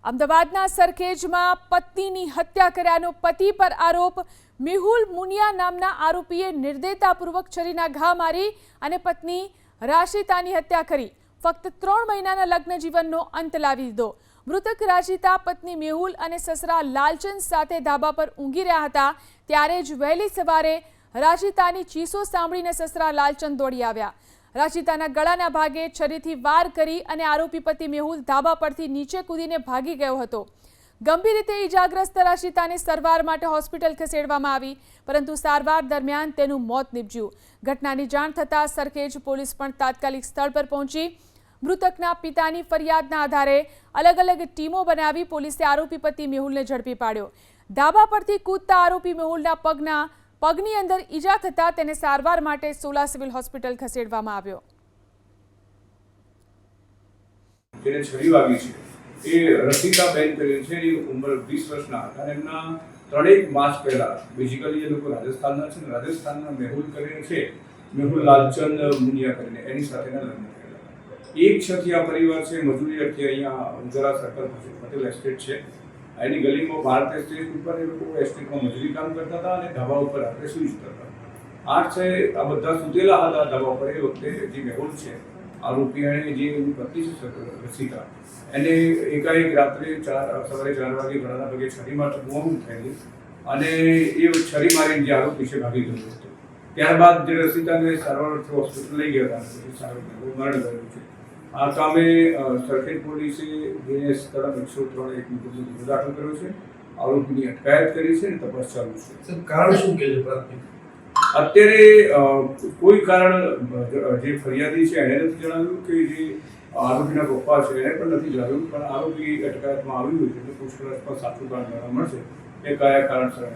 અમદાવાદના સરખેજમાં પત્નીની હત્યા કર્યાનો પતિ પર આરોપ। મેહુલ મુનિયા નામના આરોપીએ નિર્દયતાપૂર્વક છરીના ઘા મારી અને પત્ની રાશિતાની હત્યા કરી। ફક્ત 3 મહિનાના લગ્ન જીવનનો અંત લાવી દીધો। મૃતક રાશિતા પત્ની મેહુલ અને સસરા લાલચંદ સાથે ધાબા પર ઊંઘી રહ્યા હતા ત્યારે જ વહેલી સવારે રાશિતાની ચીસો સાંભળીને સસરા લાલચંદ દોડી આવ્યા। રાશિતાના ગળાના ભાગે છરીથી વાર કરી અને આરોપી પતિ મેહુલ ધાબા પરથી નીચે કૂદીને ભાગી ગયો હતો। ગંભીર રીતે ઈજાગ્રસ્ત રાશિતાને સારવાર માટે હોસ્પિટલ ખસેડવામાં આવી, પરંતુ સારવાર દરમિયાન તેનું મોત નીપજ્યું। ઘટનાની જાણ થતાં સરખેજ પોલીસ પણ તાત્કાલિક સ્થળ પર પહોંચી। મૃતકના પિતાની ફરિયાદના આધારે અલગ અલગ ટીમો બનાવી પોલીસે આરોપી પતિ મેહુલને ઝડપી પાડ્યો। ધાબા પરથી કૂદતા આરોપી મેહુલના પગની અંદર ઈજા થતાં તેને સારવાર માટે સોલા સિવિલ હોસ્પિટલ ખસેડવામાં આવ્યો। જેને છરી વાગી છે એ રસિકાબેન કરીને છે, એ ઉંમર 20 વર્ષના હતા અને એમના 3 માસ પહેલા બેઝિકલી એ લોકો રાજસ્થાનના છે ને રાજસ્થાનના મેહુલ કરીને છે, મેહુલ લાલચંદ મુનિયા કરીને એની સાથેના લગ્ન થયેલા। એક છઠિયા પરિવાર છે, મજૂરી અર્થે અહીંયા ઉજરા સર્કલ પટેલ એસ્ટેટ છે, એની ગલીમાં ભારત એસ્ટેટ ઉપર એ લોકો એસ્ટેટમાં મજૂરી કામ કરતા હતા અને ધાબા ઉપર રાત્રે સૂઈ જતા હતા। આ છે આ બધા સૂતેલા હતા ધાબા પર। એ વખતે જે મેહુલ છે આરોપી, એણે જે એની પત્ની છે રસિકા, એને એકાએક રાત્રે સવારે 4 વાગે ગળાના ભાગે છરી મારતા બૂમ થયેલી અને એ છરી મારીને જે આરોપી છે ભાગી ગયો હતો। ત્યારબાદ જે રસિકાને સારવાર અર્થે હોસ્પિટલ લઈ ગયા હતા, સારવાર મરણ ગયું છે। આ કામે સરખેજ પોલીસે બીએનએસ કલમ 103 મુજબ દાખલ કર્યો છે, આરોપીની અટકાયત કરી છે અને તપાસ ચાલુ છે। કારણ શું કે છે પ્રાથમિક? અત્યારે કોઈ કારણ જે ફરિયાદી છે એને નથી જણાવ્યું કે જે આરોપીના પપ્પા છે એને પણ નથી જણાવ્યું, પણ આરોપી અટકાયતમાં આવ્યું હોય એટલે પૂછપરછમાં સાચું કારણ જાણવા મળશે એ કયા કારણસર